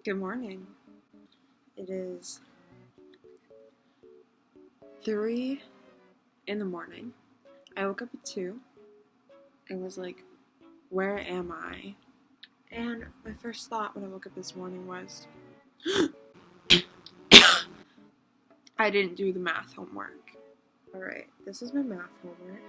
Good morning. It is 3 in the morning. I woke up at 2 and was like, where am I? And my first thought when I woke up this morning was, I didn't do the math homework. Alright, this is my math homework.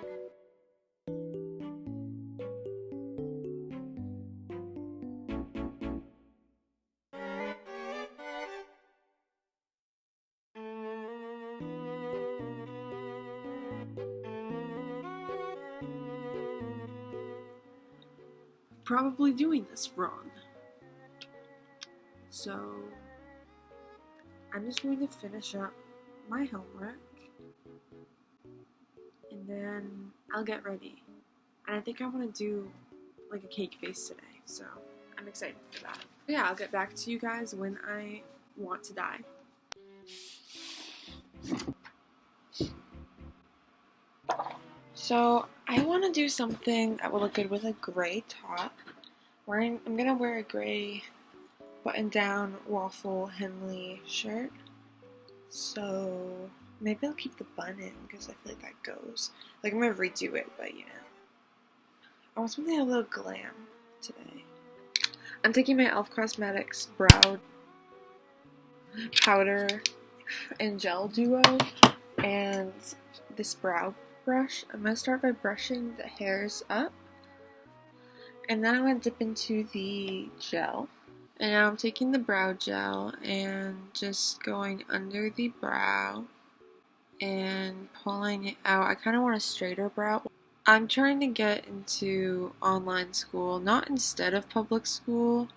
Probably doing this wrong. So, I'm just going to finish up my homework and then I'll get ready. And I think I want to do like a cake face today, so I'm excited for that. But yeah, I'll get back to you guys when I want to die. So I want to do something that will look good with a gray top. I'm gonna wear a gray button-down waffle Henley shirt. So maybe I'll keep the bun in because I feel like that goes. Like I'm gonna redo it, but you know. I want something a little glam today. I'm taking my e.l.f. Cosmetics brow powder and gel duo and this brow brush. I'm going to start by brushing the hairs up, and then I'm going to dip into the gel. And now I'm taking the brow gel and just going under the brow and pulling it out. I kind of want a straighter brow. I'm trying to get into online school, not instead of public school.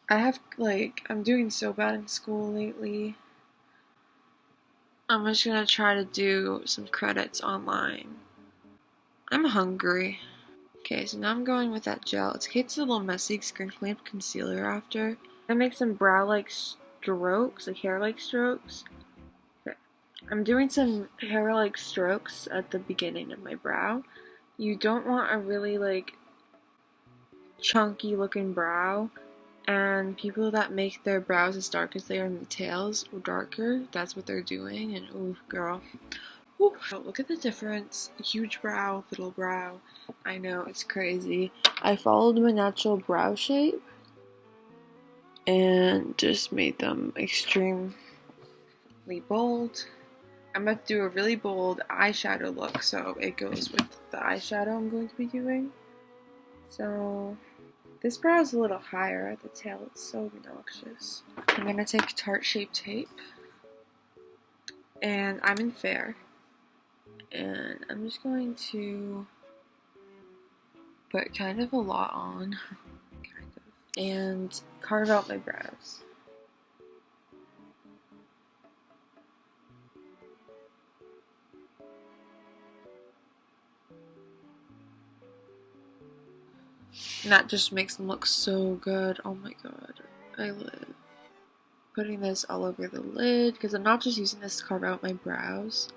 I'm doing so bad in school lately. I'm just gonna try to do some credits online. I'm hungry. Okay, so now I'm going with that gel. It's okay, it's a little messy because I'm gonna clean up concealer after. I'm gonna make some brow-like strokes, like hair-like strokes. Okay. I'm doing some hair-like strokes at the beginning of my brow. You don't want a really, like, chunky looking brow. And people that make their brows as dark as they are in the tails or darker, that's what they're doing. And ooh, girl. Ooh. Oh, look at the difference. Huge brow, little brow. I know, it's crazy. I followed my natural brow shape and just made them extremely bold. I'm about to do a really bold eyeshadow look, so it goes with the eyeshadow I'm going to be doing. So this brow is a little higher at the tail, it's so obnoxious. I'm gonna take Tarte Shape Tape, and I'm in Fair, and I'm just going to put kind of a lot on, kind of, and carve out my brows. And that just makes them look so good. Oh my god, I live. Putting this all over the lid, because I'm not just using this to carve out my brows.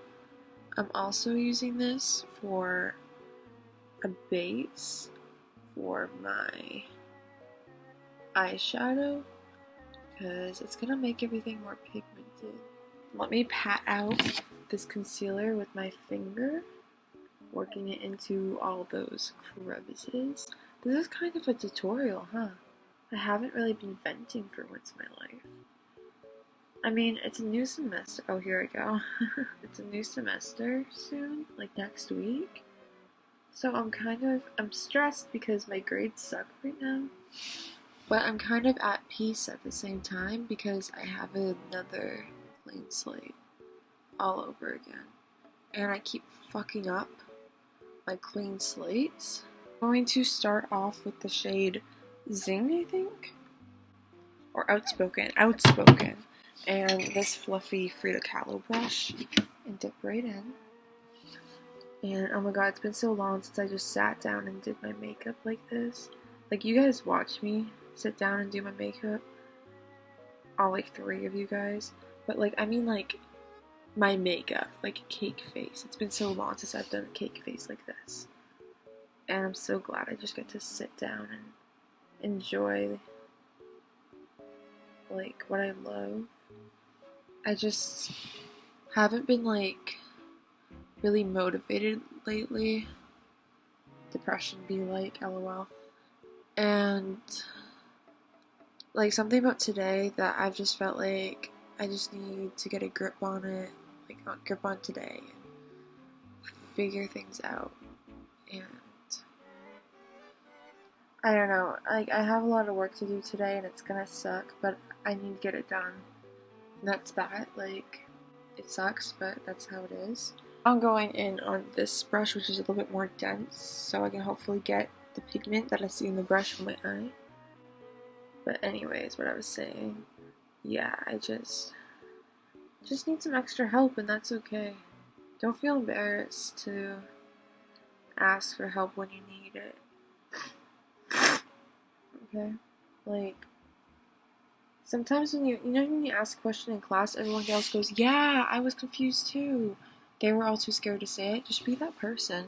I'm also using this for a base for my eyeshadow, because it's gonna make everything more pigmented. Let me pat out this concealer with my finger, working it into all those crevices. This is kind of a tutorial, huh? I haven't really been venting for once in my life. I mean, it's a new semester. Oh, here I go. It's a new semester soon, like next week. So I'm stressed because my grades suck right now. But I'm kind of at peace at the same time because I have another clean slate all over again. And I keep fucking up my clean slates. I'm going to start off with the shade Zing, I think? Or Outspoken. And this fluffy Frida Kahlo brush, and dip right in. And oh my god, it's been so long since I just sat down and did my makeup like this. Like, you guys watch me sit down and do my makeup, all like 3 of you guys, but like, I mean like my makeup, like cake face. It's been so long since I've done a cake face like this, and I'm so glad I just get to sit down and enjoy like what I love. I just haven't been like really motivated lately. Depression be like, lol. And like something about today that I've just felt like I just need to get a grip on it, like grip on today, and figure things out. And I don't know, like I have a lot of work to do today and it's gonna suck, but I need to get it done. And that's that, like it sucks, but that's how it is. I'm going in on this brush, which is a little bit more dense, so I can hopefully get the pigment that I see in the brush from my eye. But anyways, what I was saying, yeah, I just need some extra help, and that's okay. Don't feel embarrassed to ask for help when you need it. Okay? Like, sometimes when when you ask a question in class, everyone else goes, yeah, I was confused too. They were all too scared to say it. Just be that person.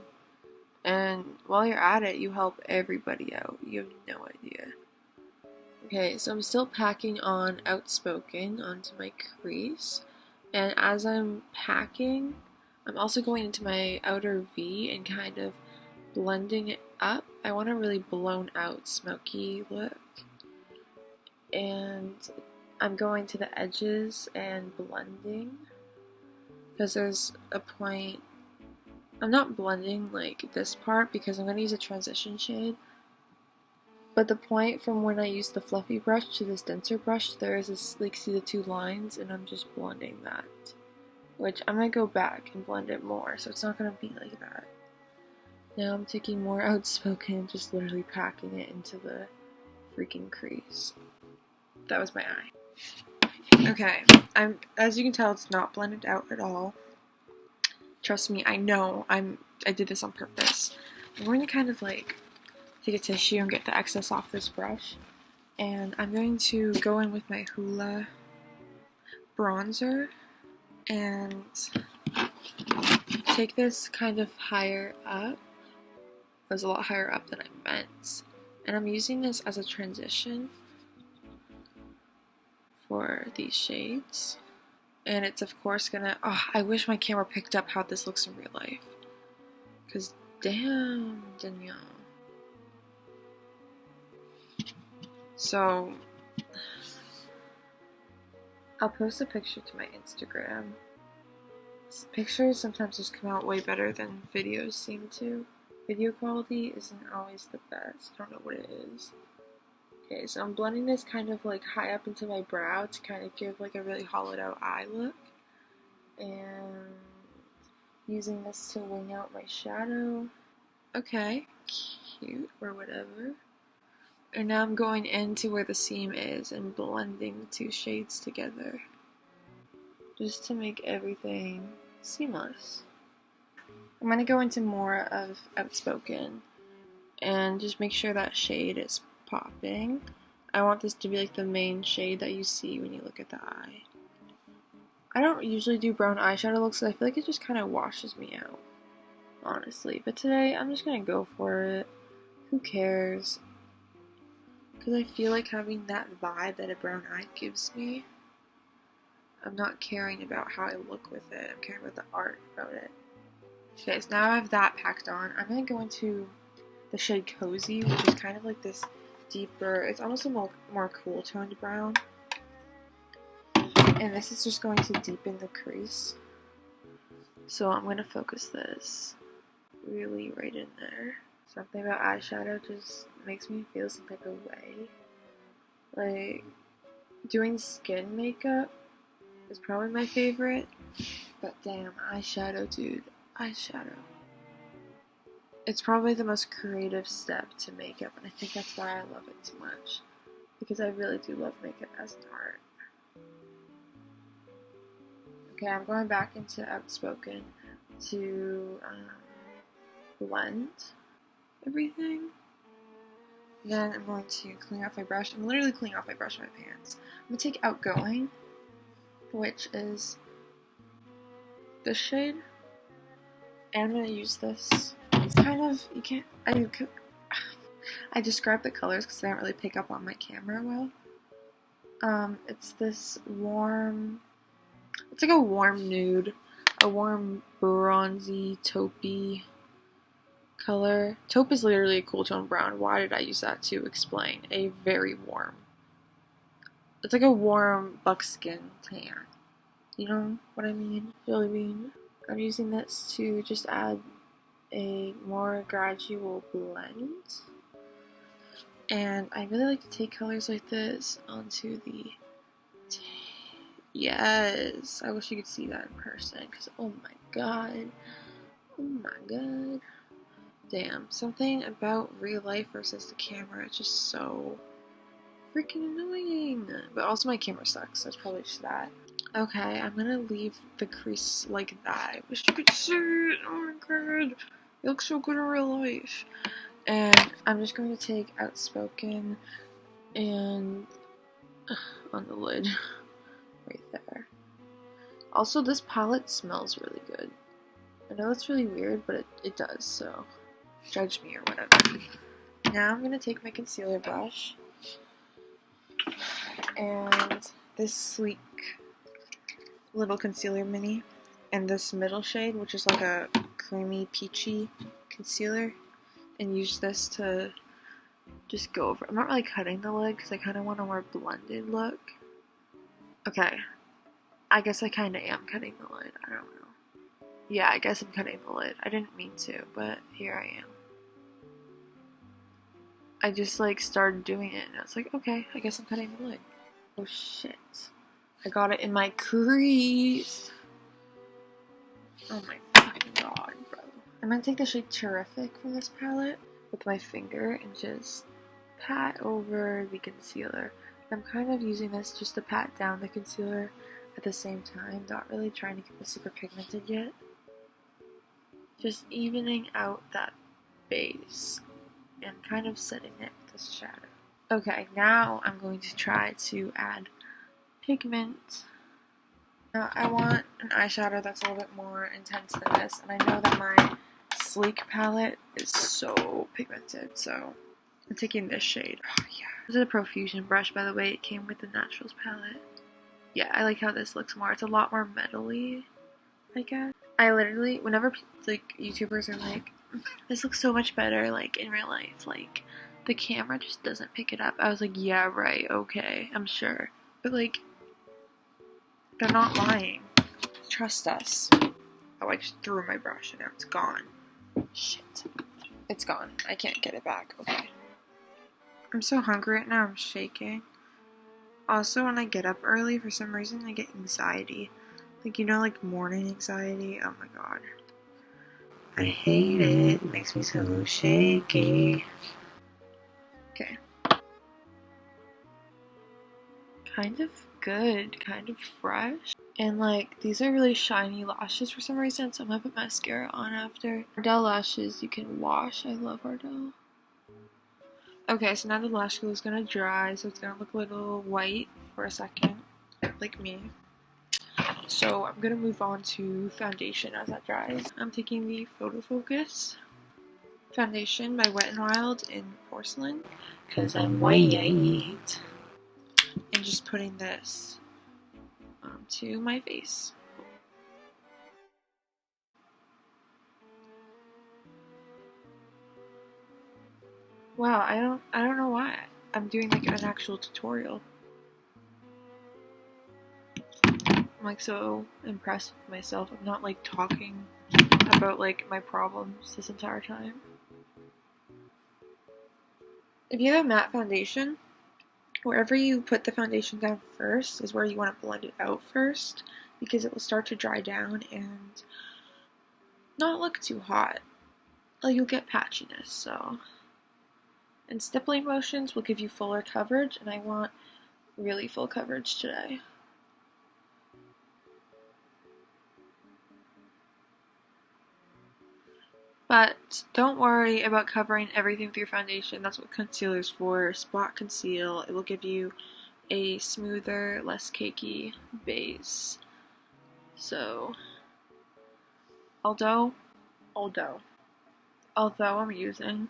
And while you're at it, you help everybody out. You have no idea. Okay, so I'm still packing on Outspoken onto my crease. And as I'm packing, I'm also going into my outer V and kind of blending it up. I want a really blown out smoky look. And I'm going to the edges and blending. Because there's a point, I'm not blending like this part because I'm going to use a transition shade. But the point from when I use the fluffy brush to this denser brush, there is this, like, see the two lines, and I'm just blending that. Which I'm going to go back and blend it more, so it's not going to be like that. Now I'm taking more Outspoken and just literally packing it into the freaking crease. That was my eye. Okay, as you can tell, it's not blended out at all. Trust me, I know, I did this on purpose. I'm going to kind of like take a tissue and get the excess off this brush. And I'm going to go in with my Hoola bronzer and take this kind of higher up. It was a lot higher up than I meant. And I'm using this as a transition for these shades. And it's of course gonna, I wish my camera picked up how this looks in real life. Cause damn, Danielle. So, I'll post a picture to my Instagram. Pictures sometimes just come out way better than videos seem to. Video quality isn't always the best. I don't know what it is. Okay, so I'm blending this kind of like high up into my brow to kind of give like a really hollowed out eye look. And using this to wing out my shadow. Okay, cute or whatever. And now I'm going into where the seam is and blending the two shades together. Just to make everything seamless. I'm going to go into more of Outspoken and just make sure that shade is popping. I want this to be like the main shade that you see when you look at the eye. I don't usually do brown eyeshadow looks, so I feel like it just kind of washes me out, honestly. But today, I'm just going to go for it. Who cares? Because I feel like having that vibe that a brown eye gives me, I'm not caring about how I look with it. I'm caring about the art about it. Okay, so now I have that packed on. I'm going to go into the shade Cozy, which is kind of like this deeper, it's almost a more cool toned brown. And this is just going to deepen the crease. So I'm going to focus this really right in there. Something about eyeshadow just makes me feel some type of way. Like, doing skin makeup is probably my favorite. But damn, eyeshadow, dude. Eyeshadow. It's probably the most creative step to makeup, and I think that's why I love it so much. Because I really do love makeup as an art. Okay, I'm going back into Outspoken to blend everything. Then I'm going to clean off my brush. I'm literally cleaning off my brush with my hands. I'm going to take Outgoing, which is this shade. And I'm going to use this. It's kind of, I describe the colors because I don't really pick up on my camera well. It's this warm, it's like a warm nude, a warm bronzy taupey color. Taupe is literally a cool tone brown. Why did I use that to explain? A very warm. It's like a warm buckskin tan. You know what I mean? Really mean. I'm using this to just add a more gradual blend. And I really like to take colors like this onto the yes. I wish you could see that in person because oh my god. Oh my god. Damn, something about real life versus the camera is just so freaking annoying. But also my camera sucks, so it's probably just that. Okay, I'm gonna leave the crease like that. I wish you could see it. Oh my god. It looks so good in real life. And I'm just going to take Outspoken and on the lid right there. Also, this palette smells really good. I know it's really weird, but it does, so judge me or whatever. Now I'm going to take my concealer brush and this sleek little concealer mini and this middle shade, which is like a creamy peachy concealer, and use this to just go over. I'm not really cutting the lid because I kind of want a more blended look. Okay, I guess I kind of am cutting the lid. I don't know. Yeah, I guess I'm cutting the lid. I didn't mean to, but here I am. I just like started doing it and I was like, okay, I guess I'm cutting the lid. Oh shit. I got it in my crease. Oh my fucking god, bro. I'm gonna take the shade Terrific from this palette with my finger and just pat over the concealer. I'm kind of using this just to pat down the concealer at the same time, not really trying to get this super pigmented yet. Just evening out that base and kind of setting it with this shadow. Okay, now I'm going to try to add pigment. Now I want an eyeshadow that's a little bit more intense than this, and I know that my Sleek palette is so pigmented, so I'm taking this shade. Oh yeah. This is a Profusion brush, by the way. It came with the Naturals palette. Yeah, I like how this looks more. It's a lot more metal-y, I guess. I literally, whenever like YouTubers are like, this looks so much better like in real life, like the camera just doesn't pick it up. I was like, yeah, right, okay, I'm sure. But like, they're not lying. Trust us. Oh, I just threw my brush and now it's gone. Shit. It's gone. I can't get it back. Okay. I'm so hungry right now, I'm shaking. Also, when I get up early, for some reason, I get anxiety. Like, you know, like morning anxiety? Oh my god. I hate it. It makes me so shaky. Okay. Kind of good. Kind of fresh. And like, these are really shiny lashes for some reason, so I'm gonna put mascara on after. Ardell lashes you can wash. I love Ardell. Okay, so now the lash glue is gonna dry, so it's gonna look a little white for a second, like me. So I'm gonna move on to foundation as that dries. I'm taking the Photo Focus foundation by Wet n Wild in Porcelain, because I'm wayy, and just putting this onto my face. Wow, I don't know why. I'm doing like an actual tutorial. I'm like so impressed with myself. I'm not like talking about like my problems this entire time. If you have a matte foundation, wherever you put the foundation down first is where you want to blend it out first, because it will start to dry down and not look too hot. Like you'll get patchiness, so. And stippling motions will give you fuller coverage, and I want really full coverage today. But don't worry about covering everything with your foundation. That's what concealer's for. Spot conceal. It will give you a smoother, less cakey base. So, although I'm using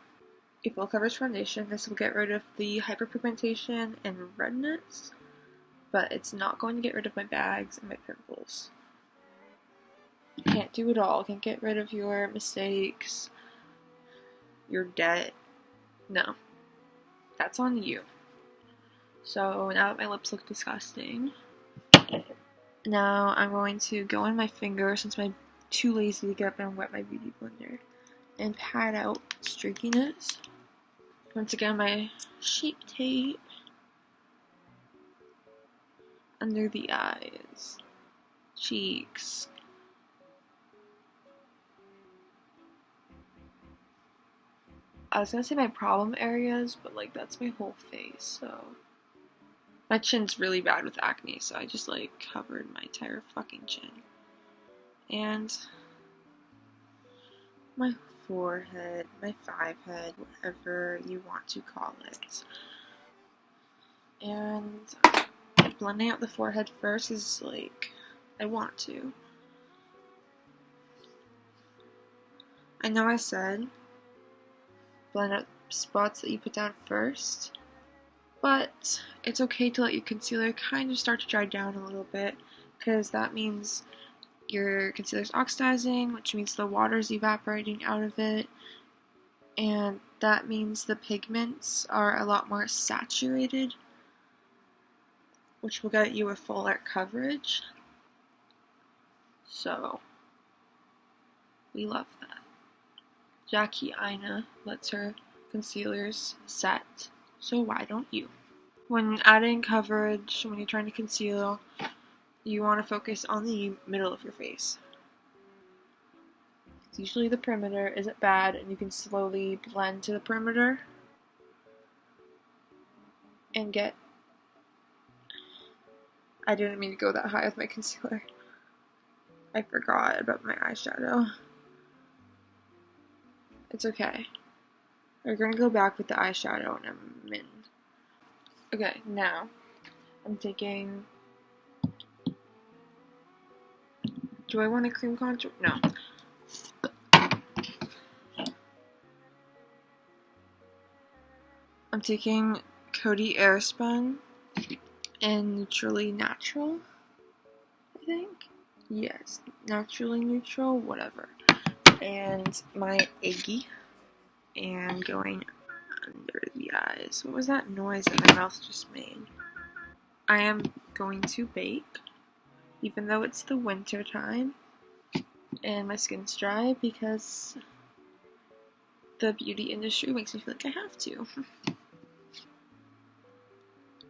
a full coverage foundation, this will get rid of the hyperpigmentation and redness. but it's not going to get rid of my bags and my pimples. Can't do it all. Can't get rid of your mistakes, your debt. No. That's on you. So now that my lips look disgusting, now I'm going to go in my finger, since I'm too lazy to get up and wet my beauty blender, and pat out streakiness. Once again, my Shape Tape under the eyes, cheeks. I was gonna say my problem areas, but like that's my whole face, so. My chin's really bad with acne, so I just like covered my entire fucking chin. And my forehead, my five head, whatever you want to call it. And blending out the forehead first is like, I want to. I know I said blend out spots that you put down first, but it's okay to let your concealer kind of start to dry down a little bit, because that means your concealer's oxidizing, which means the water's evaporating out of it, and that means the pigments are a lot more saturated, which will get you a fuller coverage. So, we love that. Jackie Aina lets her concealers set, so why don't you? When adding coverage, when you're trying to conceal, you want to focus on the middle of your face. It's usually the perimeter isn't bad, and you can slowly blend to the perimeter and get... I didn't mean to go that high with my concealer. I forgot about my eyeshadow. It's okay. We're gonna go back with the eyeshadow in a minute. Okay, now I'm taking... Do I want a cream contour? No. I'm taking Coty Airspun and Neutrally Natural, I think. Yes, Naturally Neutral, whatever. And my Eggy, and going under the eyes. What was that noise that my mouth just made? I am going to bake, even though it's the winter time and my skin's dry, because the beauty industry makes me feel like I have to.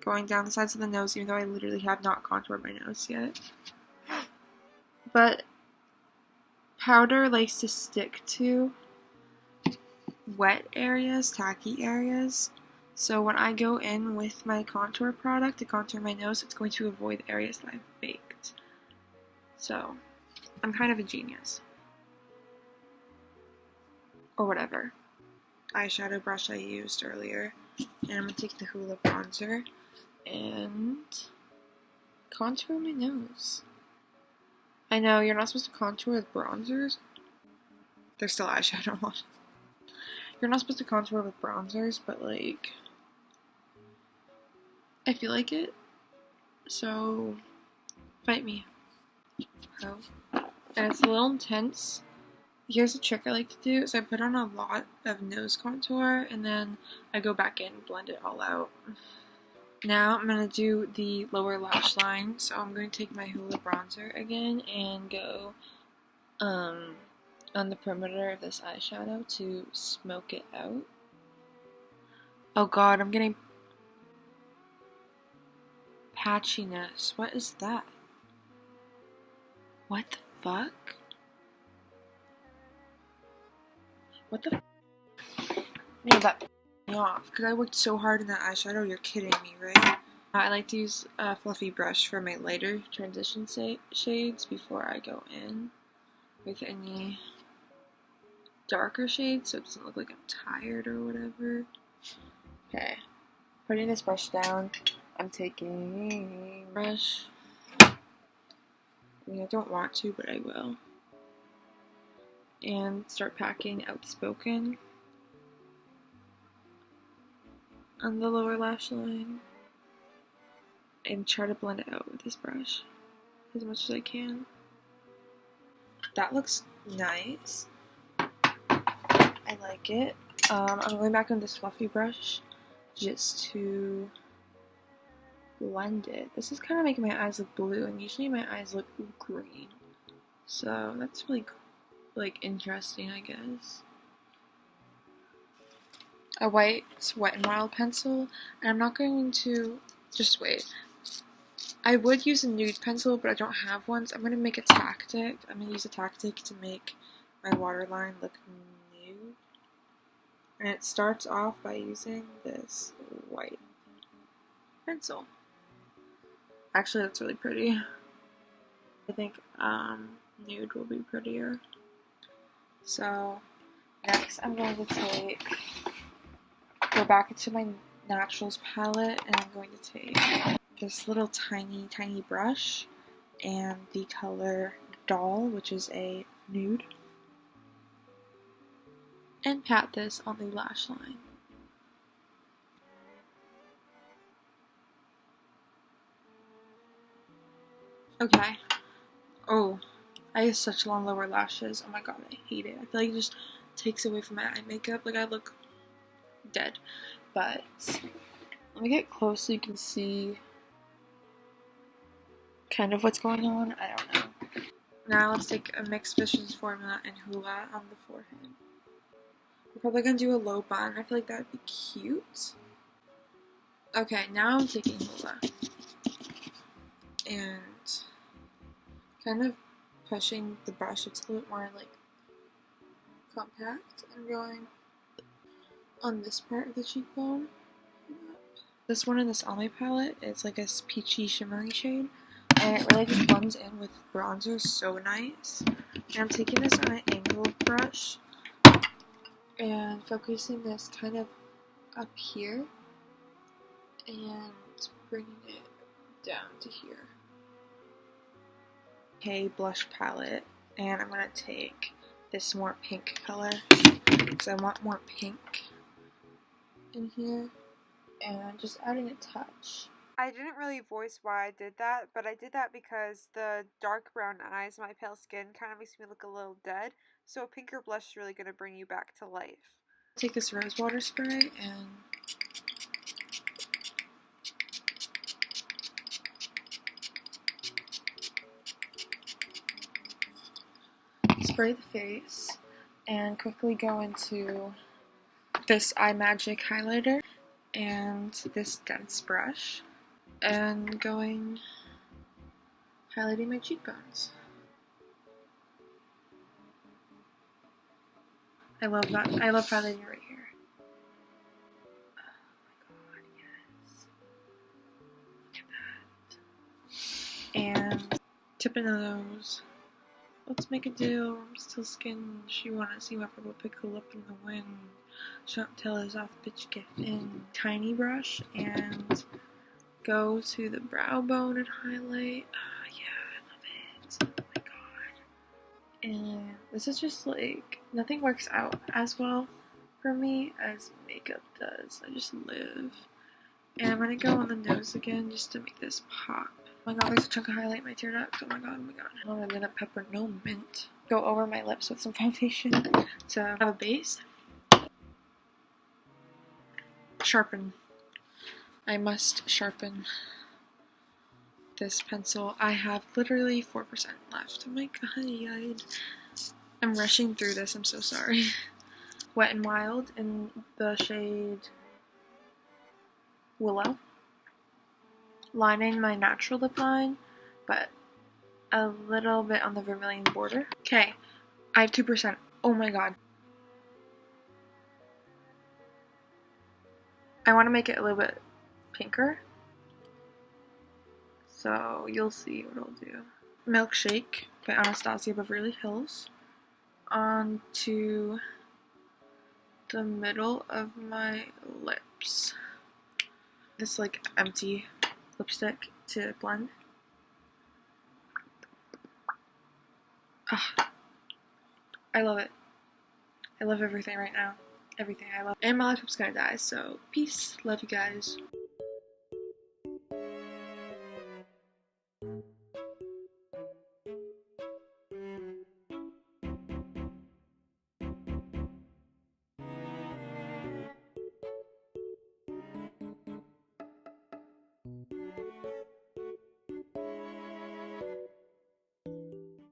Going down the sides of the nose, even though I literally have not contoured my nose yet. But powder likes to stick to wet areas, tacky areas. So when I go in with my contour product to contour my nose, it's going to avoid the areas that I've baked. So, I'm kind of a genius. Or whatever. Eyeshadow brush I used earlier. And I'm going to take the Hoola bronzer and contour my nose. I know, you're not supposed to contour with bronzers. There's still eyeshadow on. You're not supposed to contour with bronzers, but like, I feel like it. So, fight me. Oh. And it's a little intense. Here's a trick I like to do. So I put on a lot of nose contour, and then I go back in and blend it all out. Now I'm going to do the lower lash line. So I'm going to take my Hoola bronzer again and go on the perimeter of this eyeshadow to smoke it out. Oh god, I'm getting patchiness. What is that? What the fuck? What the No, that pissed me off, because I worked so hard in that eyeshadow, you're kidding me, right? I like to use a fluffy brush for my lighter transition shades before I go in with any darker shades, so it doesn't look like I'm tired or whatever. Okay, putting this brush down, I'm taking brush. I mean, I don't want to, but I will. And start packing Outspoken on the lower lash line. and try to blend it out with this brush as much as I can. That looks nice. I like it. I'm going back on this fluffy brush just to blend it. This is kind of making my eyes look blue, and usually my eyes look green. So that's really like interesting, I guess. A white Wet n Wild pencil, and I'm not going to, just wait. I would use a nude pencil, but I don't have one, so I'm going to make a tactic. I'm going to use a tactic to make my waterline look nude. And it starts off by using this white pencil. Actually, that's really pretty. I think nude will be prettier. So next I'm going to go back into my Naturals palette, and I'm going to take this little tiny brush and the color Doll, which is a nude, and pat this on the lash line. Okay. Oh, I have such long lower lashes. Oh my god, I hate it. I feel like it just takes away from my eye makeup. Like, I look dead. But let me get close so you can see kind of what's going on. I don't know. Now let's take a mixed visions formula and hula on the forehead. We're probably gonna do a low bun. I feel like that would be cute. Okay, now I'm taking hula and kind of pushing the brush. It's a little bit more like compact. I'm going on this part of the cheekbone. This one in this Almay palette, it's like a peachy shimmery shade, and it really just blends in with bronzer so nice. And I'm taking this on an angled brush and focusing this kind of up here and bringing it down to here. Okay, blush palette, and I'm gonna take this more pink color because I want more pink in here, and just adding a touch. I didn't really voice why I did that, but I did that because the dark brown eyes, my pale skin, kind of makes me look a little dead, so a pinker blush is really going to bring you back to life. Take this rose water spray and spray the face, and quickly go into this Eye Magic highlighter and this dense brush, and highlighting my cheekbones. I love that. I love highlighting right here. Oh my god, yes. Look at that. And tip in the nose. Let's make a deal. I'm still skin. She wanna see my purple pickle up in the wind. Shan't tell his off bitch get in. Tiny brush and go to the brow bone and highlight. Oh yeah, I love it. Oh my god. And this is just like, nothing works out as well for me as makeup does. I just live. And I'm gonna go on the nose again just to make this pop. Oh my god, there's a chunk of highlight in my tear duct. Oh my god, oh my god. Oh, I'm gonna pepper, no mint. Go over my lips with some foundation to have a base. Sharpen. I must sharpen this pencil. I have literally 4% left. Oh my god. I'm rushing through this, I'm so sorry. Wet n Wild in the shade Willow. Lining my natural lip line, but a little bit on the vermilion border. Okay, I have 2%. Oh my god. I want to make it a little bit pinker, so you'll see what I'll do. Milkshake by Anastasia Beverly Hills onto the middle of my lips. This like empty lipstick to blend. Ah, I love it. I love everything right now. Everything I love. And my laptop's gonna die, so peace. Love you guys.